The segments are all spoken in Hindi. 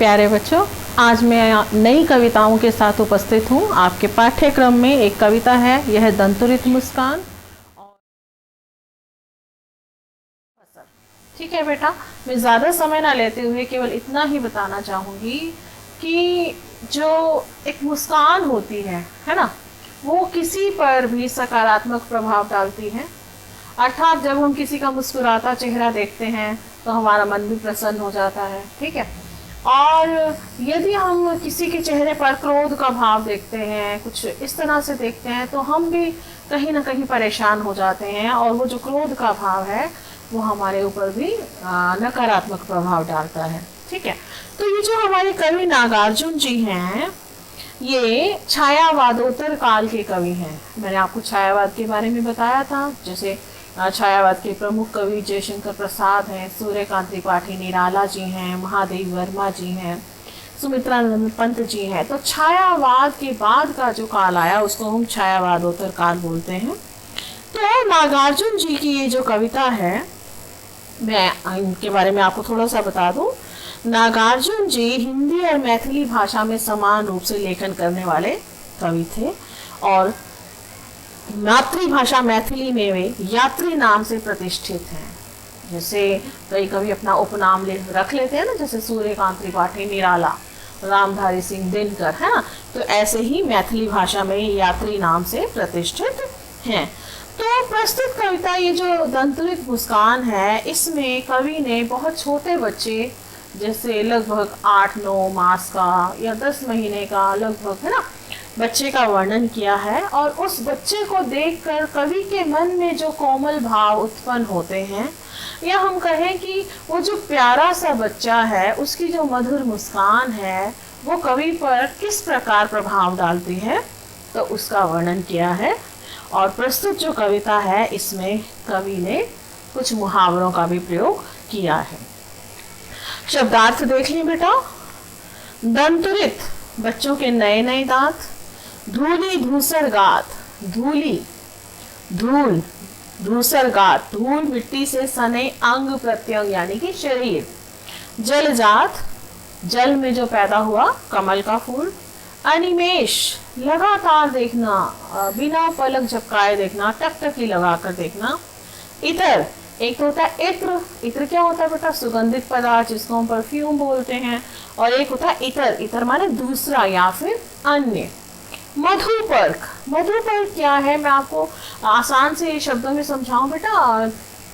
प्यारे बच्चों, आज मैं नई कविताओं के साथ उपस्थित हूँ। आपके पाठ्यक्रम में एक कविता है, यह दंतुरित मुस्कान। ठीक है बेटा, मैं ज़्यादा समय ना लेते हुए केवल इतना ही बताना चाहूँगी कि जो एक मुस्कान होती है ना, वो किसी पर भी सकारात्मक प्रभाव डालती है। अर्थात जब हम किसी का मुस्कुराता चेहरा देखते हैं तो हमारा मन भी प्रसन्न हो जाता है। ठीक है, और यदि हम किसी के चेहरे पर क्रोध का भाव देखते हैं, कुछ इस तरह से देखते हैं, तो हम भी कहीं ना कहीं परेशान हो जाते हैं और वो जो क्रोध का भाव है वो हमारे ऊपर भी नकारात्मक प्रभाव डालता है। ठीक है, तो ये जो हमारे कवि नागार्जुन जी हैं, ये छायावादोत्तर काल के कवि हैं। मैंने आपको छायावाद के बारे में बताया था, जैसे छायावाद के प्रमुख कवि जयशंकर प्रसाद हैं, सूर्यकांत त्रिपाठी निराला जी हैं, महादेव वर्मा जी हैं, सुमित्रानंद पंत जी हैं। तो छायावाद के बाद का जो काल आया उसको हम छायावादोत्तर काल बोलते हैं। तो नागार्जुन जी की ये जो कविता है, मैं इनके बारे में आपको थोड़ा सा बता दूं। नागार्जुन जी हिंदी और मैथिली भाषा में समान रूप से लेखन करने वाले कवि थे और मातृभाषा मैथिली में वे यात्री नाम से प्रतिष्ठित हैं। जैसे कई कवि अपना उपनाम रख लेते हैं ना, जैसे सूर्यकांत त्रिपाठी निराला, रामधारी सिंह दिनकर, है ना, तो ऐसे ही मैथिली भाषा में यात्री नाम से प्रतिष्ठित हैं। तो प्रस्तुत कविता ये जो दंतुरित मुस्कान है, इसमें कवि ने बहुत छोटे बच्चे, जैसे लगभग 8-9 मास का या 10 महीने का लगभग, है ना, बच्चे का वर्णन किया है। और उस बच्चे को देखकर कवि के मन में जो कोमल भाव उत्पन्न होते हैं, या हम कहें कि वो जो प्यारा सा बच्चा है, उसकी जो मधुर मुस्कान है, वो कवि पर किस प्रकार प्रभाव डालती है, तो उसका वर्णन किया है। और प्रस्तुत जो कविता है, इसमें कवि ने कुछ मुहावरों का भी प्रयोग किया है। शब्दार्थ देख लें बेटा। दंतुरित, बच्चों के नए नए दांत। धूली धूसर गात, धूली धूल धूसर गात, धूल मिट्टी से सने अंग प्रत्यंग यानी कि शरीर। जलजात, जल में जो पैदा हुआ कमल का फूल। अनिमेष, लगातार देखना, बिना पलक झपकाए देखना, टकटकी लगाकर देखना। इतर, एक तो होता है इत्र। इत्र क्या होता है बेटा? सुगंधित पदार्थ, जिसको हम परफ्यूम बोलते हैं। और एक होता है इतर। इतर माने दूसरा या फिर अन्य। मधुपर्क, मधुपर्क क्या है, मैं आपको आसान से शब्दों में समझाऊं बेटा।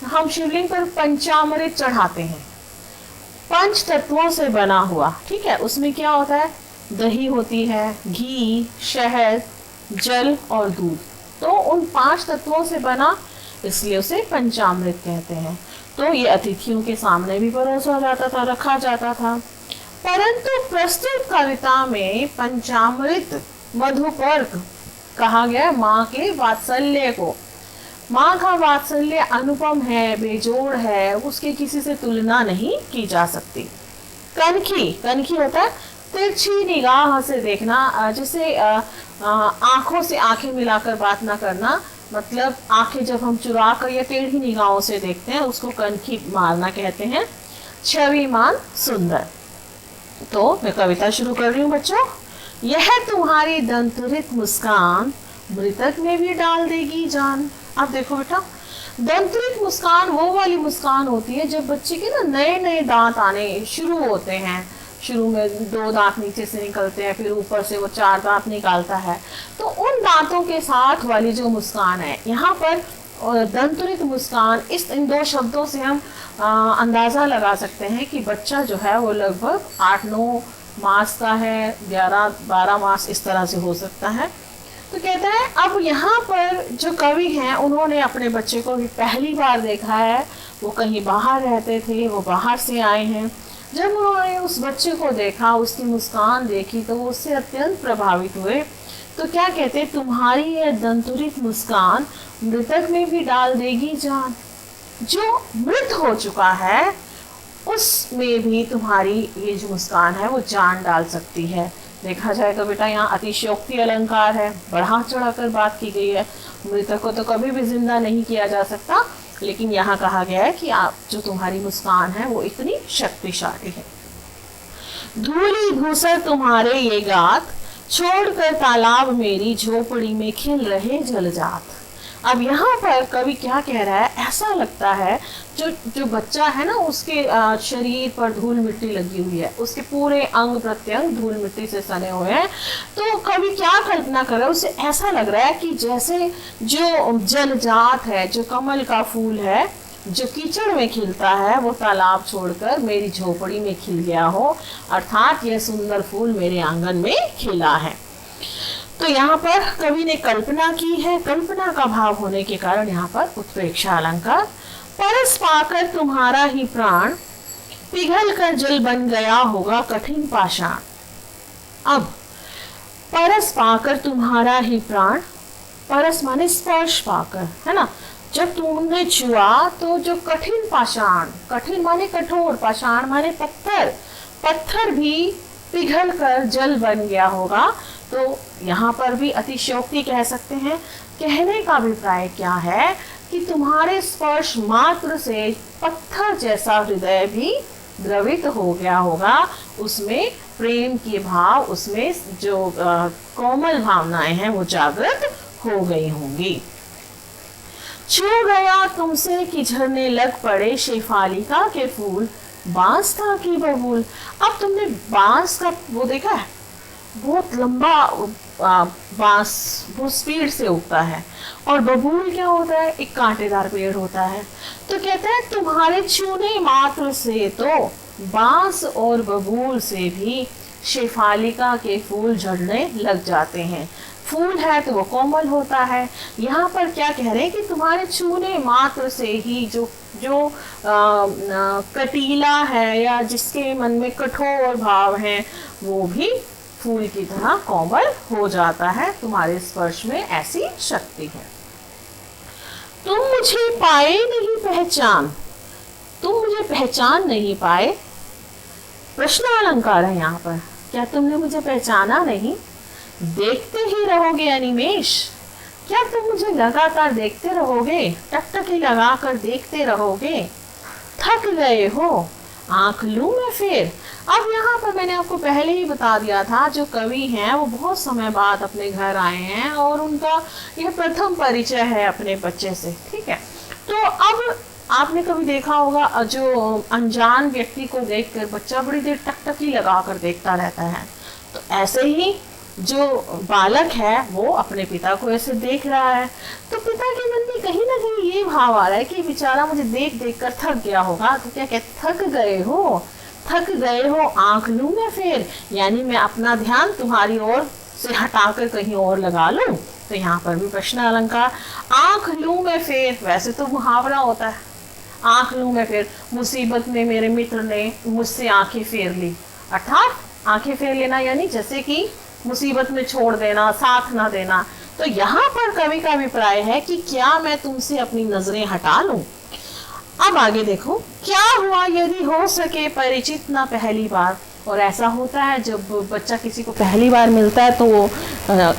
हम शिवलिंग पर पंचामृत चढ़ाते हैं, 5 तत्वों से बना हुआ। ठीक है, उसमें क्या होता है? दही होती है, घी, शहद, जल और दूध। तो उन 5 तत्वों से बना, इसलिए उसे पंचामृत कहते हैं। तो ये अतिथियों के सामने भी परोसा जाता था, रखा जाता था। परंतु प्रस्तुत कविता में पंचामृत, मधुपर्क कहा गया माँ के वात्सल्य को। माँ का वात्सल्य अनुपम है, बेजोड़ है, उसके किसी से तुलना नहीं की जा सकती। कनखी, कनखी होता है तिरछी निगाह से देखना, जैसे आंखों से आंखें मिलाकर बात ना करना, मतलब आंखें जब हम चुरा कर या टेढ़ी निगाहों से देखते हैं, उसको कनखी मारना कहते हैं। छविमान सुंदर। तो मैं कविता शुरू कर रही हूँ बच्चों। यह तुम्हारी दंतुरित मुस्कान मृतक में भी डाल देगी जान। अब देखो बेटा, दंतुरित मुस्कान वो वाली मुस्कान होती है जब बच्चे के ना नए नए दांत आने शुरू होते हैं। शुरू में 2 दांत नीचे से निकलते हैं, फिर ऊपर से वो 4 दांत निकालता है। तो उन दांतों के साथ वाली जो मुस्कान है, यहाँ पर दंतुरित मुस्कान, इन 2 शब्दों से हम अंदाज़ा लगा सकते हैं कि बच्चा जो है वो लगभग 8-9 मास का है, 11-12 मास इस तरह से हो सकता है। तो कहता है, अब यहाँ पर जो कवि हैं, उन्होंने अपने बच्चे को भी पहली बार देखा है। वो कहीं बाहर रहते थे, वो बाहर से आए हैं। जब उन्होंने उस बच्चे को देखा, उसकी मुस्कान देखी, तो वो उससे अत्यंत प्रभावित हुए। तो क्या कहते, तुम्हारी यह दंतुरित मुस्कान मृतक में भी डाल देगी जान। जो मृत हो चुका है उसमें भी तुम्हारी ये जो मुस्कान है वो जान डाल सकती है। देखा जाएगा बेटा, यहाँ अतिशयोक्ति अलंकार है, बढ़ा चढ़ा कर बात की गई है। मृतक को तो कभी भी जिंदा नहीं किया जा सकता, लेकिन यहाँ कहा गया है कि आप जो तुम्हारी मुस्कान है वो इतनी शक्तिशाली है। धूली धूसर तुम्हारे ये गात, छोड़कर तालाब मेरी झोपड़ी में खिल रहे जलजात। अब यहाँ पर कवि क्या कह रहा है, ऐसा लगता है जो बच्चा है ना, उसके शरीर पर धूल मिट्टी लगी हुई है, उसके पूरे अंग प्रत्यंग धूल मिट्टी से सने हुए हैं। तो कवि क्या कल्पना कर रहा है, उसे ऐसा लग रहा है कि जैसे जो जलजात है, जो कमल का फूल है, जो कीचड़ में खिलता है, वो तालाब छोड़कर मेरी झोपड़ी में खिल गया हो, अर्थात यह सुंदर फूल मेरे आंगन में खिला है। तो यहाँ पर कवि ने कल्पना की है, कल्पना का भाव होने के कारण यहाँ पर उत्प्रेक्षा अलंकार। परस पाकर तुम्हारा ही प्राण, पिघल कर जल बन गया होगा कठिन पाषाण। अब परस पाकर तुम्हारा ही प्राण, परस माने स्पर्श पाकर, है ना, जब तुमने छुआ तो जो कठिन पाषाण, कठिन माने कठोर, पाषाण माने पत्थर, पत्थर भी पिघल कर जल बन गया होगा। तो यहाँ पर भी अतिशयोक्ति कह सकते हैं। कहने का अभिप्राय क्या है कि तुम्हारे स्पर्श मात्र से पत्थर जैसा हृदय भी द्रवित हो गया होगा, उसमें प्रेम के भाव, उसमें जो कोमल भावनाएं हैं वो जागृत हो गई होंगी। छू गया तुमसे कि झरने लग पड़े शेफालिका के फूल, बांस था कि बबूल। अब तुमने बांस का वो देखा है, बहुत लंबा बांस बहुत स्पीड से उगता है, और बबूल क्या होता है, एक कांटेदार पेड़ होता है। तो कहते हैं तुम्हारे छूने मात्र से तो बांस और बबूल से भी शेफालिका के फूल झड़ने लग जाते हैं। फूल है तो वो कोमल होता है। यहाँ पर क्या कह रहे हैं कि तुम्हारे छूने मात्र से ही जो कटीला है या जिसके मन में कठोर भाव है, वो भी फूल की तरह कोमल हो जाता है। तुम्हारे स्पर्श में ऐसी शक्ति है। तुम मुझे पाए नहीं पहचान, तुम मुझे पहचान नहीं पाए, प्रश्न अलंकार है यहाँ पर। क्या तुमने मुझे पहचाना नहीं? देखते ही रहोगे अनिमेष, क्या तुम मुझे लगातार देखते रहोगे, टकटकी लगाकर देखते रहोगे? थक गए हो, आंख लूं मैं फिर। अब यहाँ पर मैंने आपको पहले ही बता दिया था, जो कवि हैं वो बहुत समय बाद अपने घर आए हैं और उनका यह प्रथम परिचय है अपने बच्चे से, ठीक है। तो अब आपने कभी देखा होगा, जो अनजान व्यक्ति को देखकर बच्चा बड़ी देर टकटकी लगाकर देखता रहता है, तो ऐसे ही जो बालक है वो अपने पिता को ऐसे देख रहा है। तो पिता के मन में कहीं ना कहीं ये भाव आ रहा है कि बेचारा मुझे देख देख कर थक गया होगा। तो क्या कहते, थक गए हो, थक गए हो, आंख लूं मैं फिर, यानी मैं अपना ध्यान तुम्हारी ओर से हटाकर कहीं और लगा लूं। तो यहाँ पर भी प्रश्न अलंकार। आंख लूं मैं फिर, वैसे तो मुहावरा होता है, आंख लूं मैं फिर, मुसीबत में मेरे मित्र ने मुझसे आंखें फेर ली, अर्थात आंखें फेर लेना यानी जैसे कि मुसीबत में छोड़ देना, साथ ना देना। तो यहाँ पर कवि का अभिप्राय है कि क्या मैं तुमसे अपनी नजरें हटा लूं। अब आगे देखो, क्या हुआ यदि हो सके परिचित ना पहली बार। और ऐसा होता है जब बच्चा किसी को पहली बार मिलता है तो वो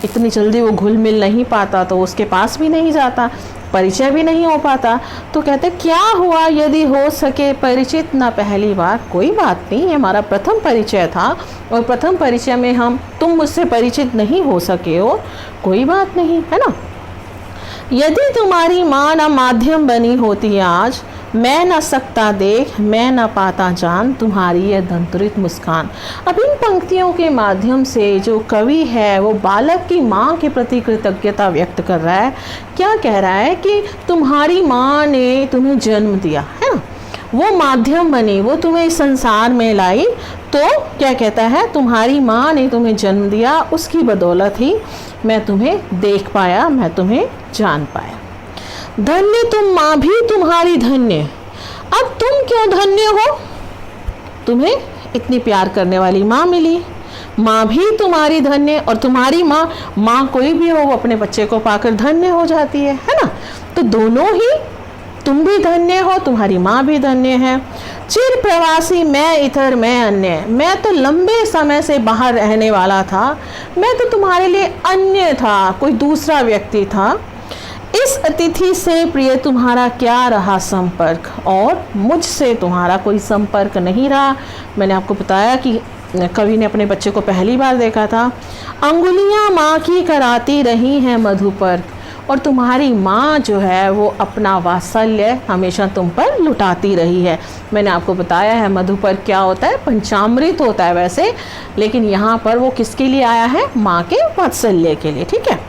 इतनी जल्दी वो घुल मिल नहीं पाता, तो उसके पास भी नहीं जाता, परिचय भी नहीं हो पाता। तो कहते क्या हुआ यदि हो सके परिचित ना पहली बार। कोई बात नहीं, ये हमारा प्रथम परिचय था और प्रथम परिचय में तुम मुझसे परिचित नहीं हो सके हो, कोई बात नहीं, है ना। यदि तुम्हारी माँ ना माध्यम बनी होती आज, मैं न सकता देख, मैं न पाता जान तुम्हारी यह दंतुरित मुस्कान। अब इन पंक्तियों के माध्यम से जो कवि है वो बालक की माँ के प्रति कृतज्ञता व्यक्त कर रहा है। क्या कह रहा है कि तुम्हारी माँ ने तुम्हें जन्म दिया, है ना, वो माध्यम बनी, वो तुम्हें इस संसार में लाई। तो क्या कहता है, तुम्हारी माँ ने तुम्हें जन्म दिया, उसकी बदौलत ही मैं तुम्हें देख पाया, मैं तुम्हें जान पाया। धन्य तुम माँ भी तुम्हारी धन्य। अब तुम क्यों धन्य हो, तुम्हें इतनी प्यार करने वाली माँ मिली, माँ भी तुम्हारी धन्य। और तुम्हारी माँ कोई भी हो वो अपने बच्चे को पाकर धन्य हो जाती है ना। तो दोनों ही, तुम भी धन्य हो, तुम्हारी माँ भी धन्य है। चिर प्रवासी मैं इधर मैं अन्य, मैं तो लंबे समय से बाहर रहने वाला था, मैं तो तुम्हारे लिए अन्य था, कोई दूसरा व्यक्ति था। इस अतिथि से प्रिय तुम्हारा क्या रहा संपर्क, और मुझसे तुम्हारा कोई संपर्क नहीं रहा। मैंने आपको बताया कि कवि ने अपने बच्चे को पहली बार देखा था। अंगुलियां माँ की कराती रही हैं मधु पर, और तुम्हारी माँ जो है वो अपना वात्सल्य हमेशा तुम पर लुटाती रही है। मैंने आपको बताया है मधु पर क्या होता है, पंचामृत होता है वैसे, लेकिन यहाँ पर वो किसके लिए आया है, माँ के वात्सल्य के लिए। ठीक है,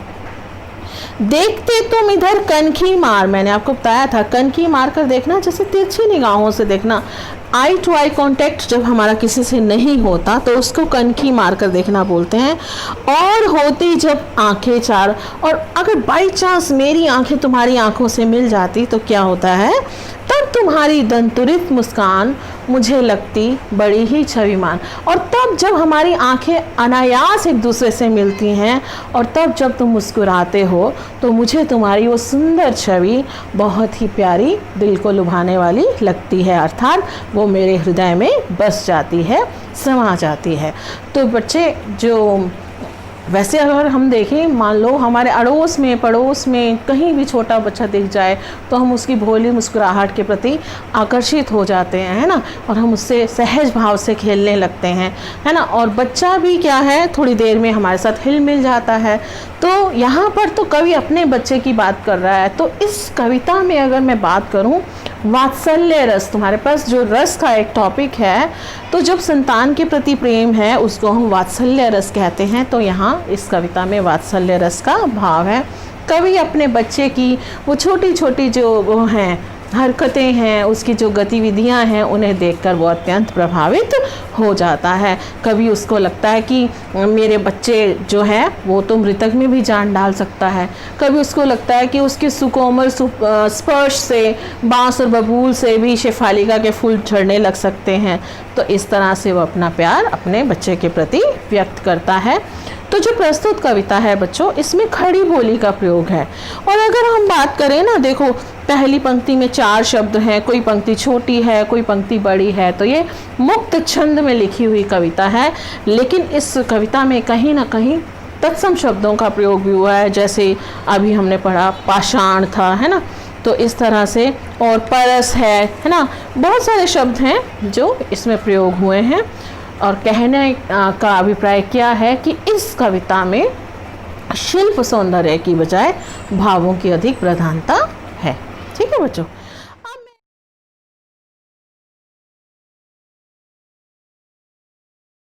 देखते तुम इधर कनखी मार, मैंने आपको बताया था कनखी मार कर देखना, जैसे तिरछी निगाहों से देखना। आई टू आई कांटेक्ट जब हमारा किसी से नहीं होता तो उसको कनखी मार कर देखना बोलते हैं। और होती जब आंखें चार, और अगर बाई चांस मेरी आंखें तुम्हारी आंखों से मिल जाती तो क्या होता है, तब तुम्हारी दंतुरित मुस्कान मुझे लगती बड़ी ही छविमान। और तब जब हमारी आंखें अनायास एक दूसरे से मिलती हैं और तब जब तुम मुस्कुराते हो तो मुझे तुम्हारी वो सुंदर छवि बहुत ही प्यारी, दिल को लुभाने वाली लगती है, अर्थात वो मेरे हृदय में बस जाती है, समा जाती है। तो बच्चे जो वैसे अगर हम देखें, मान लो हमारे अड़ोस में पड़ोस में कहीं भी छोटा बच्चा दिख जाए तो हम उसकी भोली मुस्कुराहट के प्रति आकर्षित हो जाते हैं, है ना, और हम उससे सहज भाव से खेलने लगते हैं, है ना, और बच्चा भी क्या है थोड़ी देर में हमारे साथ हिल मिल जाता है। तो यहाँ पर तो कवि अपने बच्चे की बात कर रहा है। तो इस कविता में अगर मैं बात करूँ वात्सल्य रस, तुम्हारे पास जो रस का एक टॉपिक है, तो जब संतान के प्रति प्रेम है उसको हम वात्सल्य रस कहते हैं। तो यहाँ इस कविता में वात्सल्य रस का भाव है। कवि अपने बच्चे की वो छोटी छोटी जो वो हैं हरकतें हैं, उसकी जो गतिविधियां हैं, उन्हें देखकर वो अत्यंत प्रभावित हो जाता है। कभी उसको लगता है कि मेरे बच्चे जो हैं वो तो मृतक में भी जान डाल सकता है। कभी उसको लगता है कि उसके सुकोमल स्पर्श से बांस और बबूल से भी शेफालिका के फूल झड़ने लग सकते हैं। तो इस तरह से वो अपना प्यार अपने बच्चे के प्रति व्यक्त करता है। तो जो प्रस्तुत कविता है बच्चों, इसमें खड़ी बोली का प्रयोग है। और अगर हम बात करें ना, देखो पहली पंक्ति में 4 शब्द हैं, कोई पंक्ति छोटी है, कोई पंक्ति बड़ी है, तो ये मुक्त छंद में लिखी हुई कविता है। लेकिन इस कविता में कहीं ना कहीं तत्सम शब्दों का प्रयोग भी हुआ है, जैसे अभी हमने पढ़ा पाषाण था, है ना, तो इस तरह से, और परस है ना, बहुत सारे शब्द हैं जो इसमें प्रयोग हुए हैं। और कहने का अभिप्राय क्या है कि इस कविता में शिल्प सौंदर्य की बजाय भावों की अधिक प्रधानता है। ठीक है बच्चों।